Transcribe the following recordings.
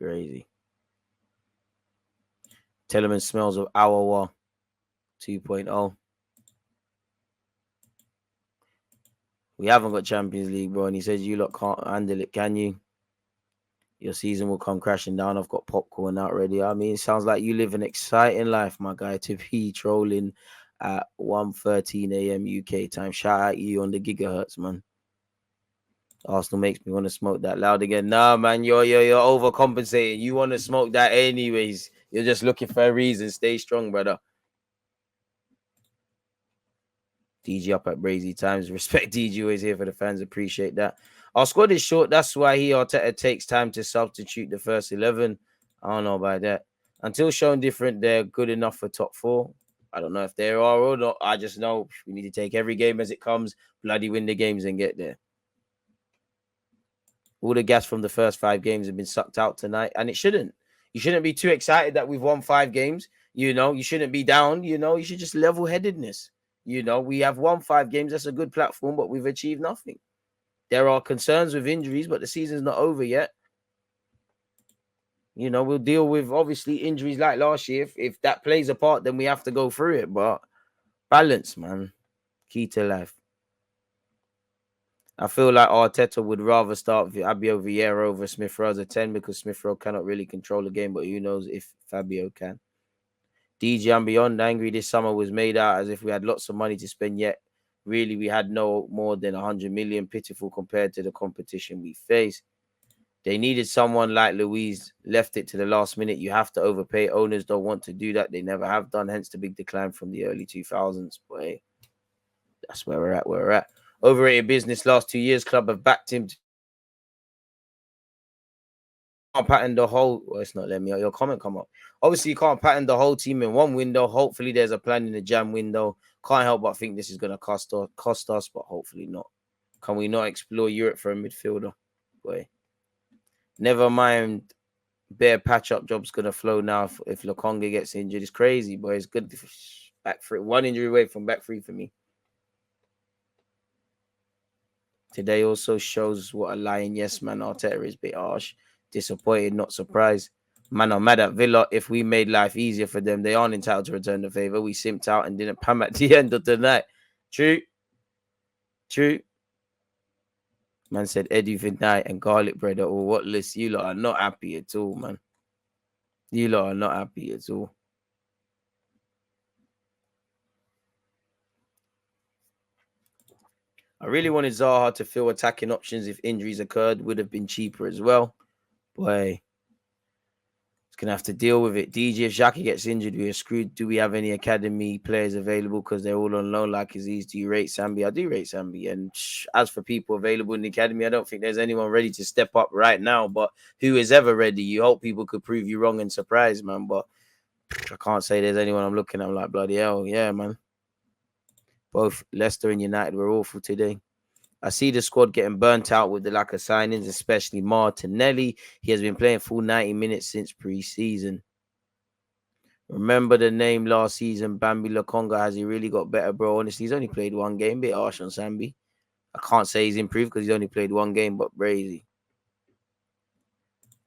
Crazy. Telemann smells of Awawa 2.0. We haven't got Champions League, bro. And he says, you lot can't handle it, can you? Your season will come crashing down. I've got popcorn out ready. I mean, it sounds like you live an exciting life, my guy, to be trolling at 1:13 a.m. UK time. Shout out you on the gigahertz, man. Arsenal makes me want to smoke that loud again. Nah, man, you're overcompensating. You want to smoke that anyways. You're just looking for a reason. Stay strong, brother. DG up at Brazy Times. Respect DG always here for the fans. Appreciate that. Our squad is short. That's why Arteta takes time to substitute the first 11. I don't know about that. Until shown different, they're good enough for top 4. I don't know if they are or not. I just know we need to take every game as it comes, bloody win the games and get there. All the gas from the first 5 games have been sucked out tonight, and it shouldn't. You shouldn't be too excited that we've won 5 games. You shouldn't be down. You should just level-headedness. We have won 5 games. That's a good platform, but we've achieved nothing. There are concerns with injuries, but the season's not over yet. We'll deal with, obviously, injuries like last year. If that plays a part, then we have to go through it. But balance, man. Key to life. I feel like Arteta would rather start Fabio Vieira over Smith Rowe as a 10 because Smith Rowe cannot really control the game, but who knows if Fabio can. DJ, I'm beyond angry. This summer was made out as if we had lots of money to spend, yet really we had no more than 100 million, pitiful compared to the competition we face. They needed someone like Luiz, left it to the last minute. You have to overpay. Owners don't want to do that. They never have done, hence the big decline from the early 2000s. But hey, that's where we're at. Overrated business last 2 years. Club have backed him. Can't pattern the whole. Well, it's not letting me. Your comment come up. Obviously, you can't pattern the whole team in one window. Hopefully, there's a plan in the jam window. Can't help but think this is going to cost us, but hopefully not. Can we not explore Europe for a midfielder? Boy, never mind. Bare patch-up job's going to flow now if Lokonga gets injured. It's crazy, boy. It's good. Back 3. 1 injury away from back 3 for me. Today also shows what a lying yes man Arteta is. Bit harsh. Disappointed, not surprised. Man, I'm mad at Villa. If we made life easier for them, they aren't entitled to return the favour. We simped out and didn't pam at the end of the night. True. Man said Eddie Vidnight and garlic bread are all what list. You lot are not happy at all, man. You lot are not happy at all. I really wanted Zaha to fill attacking options if injuries occurred. Would have been cheaper as well. Boy, it's going to have to deal with it. DJ, if Xhaka gets injured, we are screwed. Do we have any academy players available? Because they're all on loan like Aziz. Do you rate Sambi? I do rate Sambi. And as for people available in the academy, I don't think there's anyone ready to step up right now. But who is ever ready? You hope people could prove you wrong and surprise, man. But I can't say there's anyone I'm looking at. I'm like, bloody hell. Yeah, man. Both Leicester and United were awful today. I see the squad getting burnt out with the lack of signings, especially Martinelli. He has been playing full 90 minutes since pre-season. Remember the name last season, Bambi Lokonga. Has he really got better, bro? Honestly, he's only played 1 game. Bit harsh on Sambi. I can't say he's improved because he's only played 1 game, but crazy.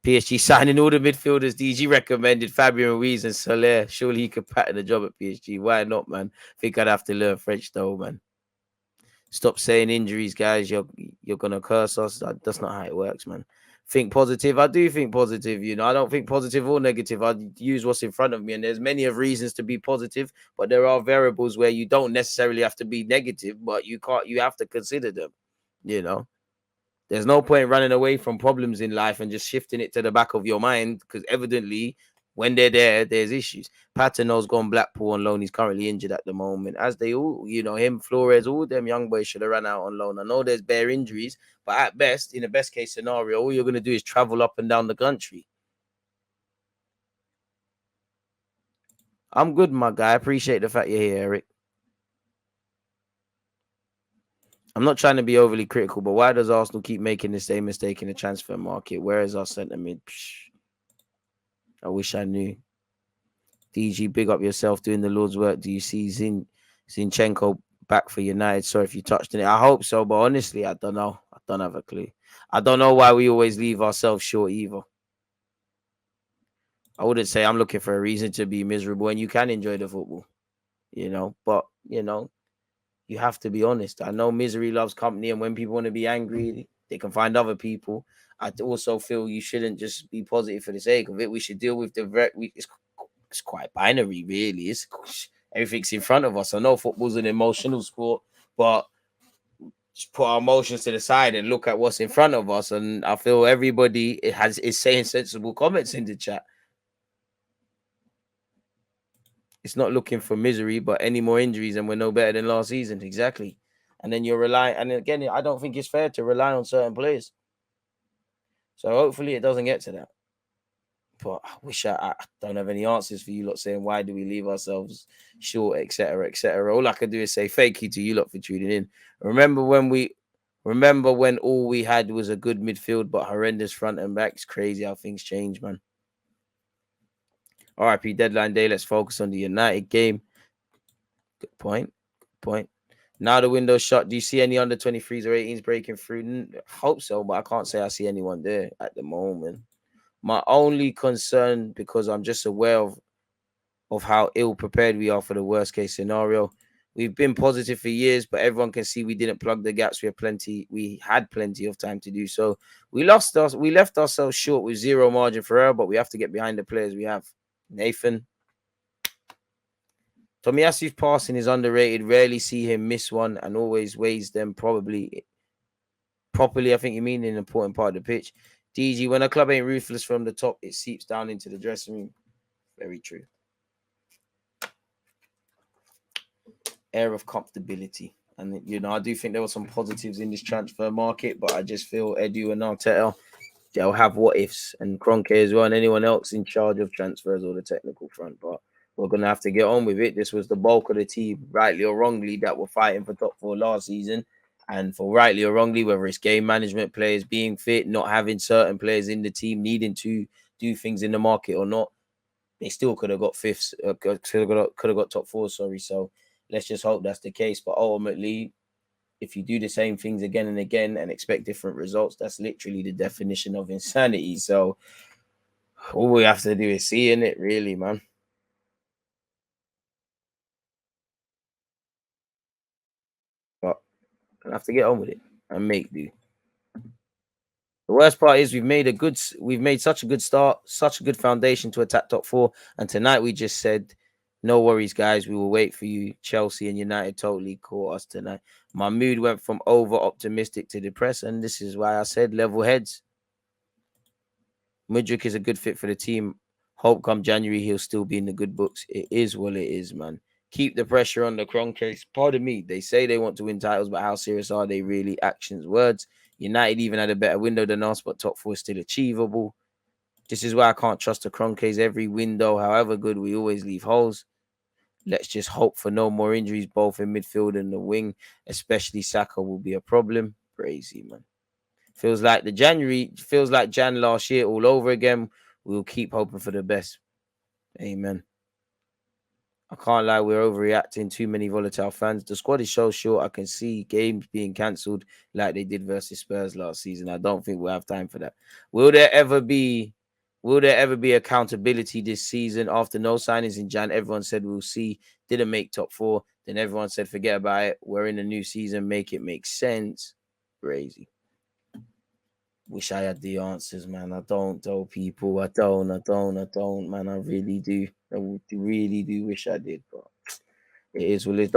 PSG signing all the midfielders DG recommended, Fabian Ruiz and Soler. Surely he could pattern the job at PSG. Why not, man? I think I'd have to learn French though, man. Stop saying injuries, guys. You're gonna curse us. That's not how it works, man. Think positive. I do think positive. I don't think positive or negative. I use what's in front of me, and there's many of reasons to be positive, but there are variables where you don't necessarily have to be negative, but you have to consider them. There's no point running away from problems in life and just shifting it to the back of your mind because evidently when they're there, there's issues. Paterno's gone Blackpool on loan. He's currently injured at the moment. As they all, him, Flores, all them young boys should have run out on loan. I know there's bare injuries, but at best, in the best case scenario, all you're going to do is travel up and down the country. I'm good, my guy. I appreciate the fact you're here, Eric. I'm not trying to be overly critical, but why does Arsenal keep making the same mistake in the transfer market? Where is our centre mid? I wish I knew. DG, big up yourself doing the Lord's work. Do you see Zinchenko back for United? Sorry if you touched on it. I hope so, but honestly, I don't know. I don't have a clue. I don't know why we always leave ourselves short either. I wouldn't say I'm looking for a reason to be miserable, and you can enjoy the football, but you have to be honest. I know misery loves company, and when people want to be angry, they can find other people. I also feel you shouldn't just be positive for the sake of it. We should deal with it's quite binary, really. Everything's in front of us. I know football's an emotional sport, but just put our emotions to the side and look at what's in front of us. And I feel everybody is saying sensible comments in the chat. It's not looking for misery, but any more injuries, and we're no better than last season. Exactly. And then you're relying, and again, I don't think it's fair to rely on certain players. So hopefully it doesn't get to that. But I wish I don't have any answers for you lot saying why do we leave ourselves short, etc., etc. All I can do is say thank you to you lot for tuning in. Remember when all we had was a good midfield but horrendous front and back? It's crazy how things change, man. RIP deadline day. Let's focus on the United game. Good point. Good point. Now the window's shut. Do you see any under 23s or 18s breaking through? Hope so, but I can't say I see anyone there at the moment. My only concern, because I'm just aware of how ill prepared we are for the worst case scenario. We've been positive for years, but everyone can see we didn't plug the gaps. We had plenty of time to do so. We left ourselves short with zero margin for error, but we have to get behind the players we have. Nathan. Tomiyasu's passing is underrated. Rarely see him miss one and always weighs them properly, I think you mean, in an important part of the pitch. DG, when a club ain't ruthless from the top, it seeps down into the dressing room. Very true. Air of comfortability. And, I do think there were some positives in this transfer market, but I just feel Edu and Arteta, they'll have what ifs, and Kroenke as well, and anyone else in charge of transfers or the technical front. But we're going to have to get on with it. This was the bulk of the team, rightly or wrongly, that were fighting for top four last season. And for rightly or wrongly, whether it's game management, players being fit, not having certain players in the team, needing to do things in the market or not, they still could have got fifths, could have got top four, sorry. So let's just hope that's the case. But ultimately, if you do the same things again and again and expect different results, that's literally the definition of insanity. So all we have to do is see in it, really, man. But I have to get on with it and make do. The worst part is we've made such a good start, such a good foundation to attack top four. And tonight we just said, no worries, guys. We will wait for you. Chelsea and United totally caught us tonight. My mood went from over optimistic to depressed, and this is why I said level heads. Mudryk is a good fit for the team. Hope come January he'll still be in the good books. It is what it is, man. Keep the pressure on the Kroenke. Pardon me. They say they want to win titles, but how serious are they really? Actions, words. United even had a better window than us, but top four is still achievable. This is why I can't trust the Kroenkes. Every window, however good, we always leave holes. Let's just hope for no more injuries, both in midfield and the wing. Especially Saka will be a problem. Crazy, man. Feels like Jan last year all over again. We'll keep hoping for the best. Amen. I can't lie, we're overreacting. Too many volatile fans. The squad is so short. I can see games being cancelled like they did versus Spurs last season. I don't think we'll have time for that. Will there ever be accountability this season? After no signings in Jan, everyone said we'll see. Didn't make top four. Then everyone said forget about it. We're in a new season. Make it make sense. Crazy. Wish I had the answers, man. I don't, though, people. I don't, man. I really do. I really do wish I did, but it is what it is.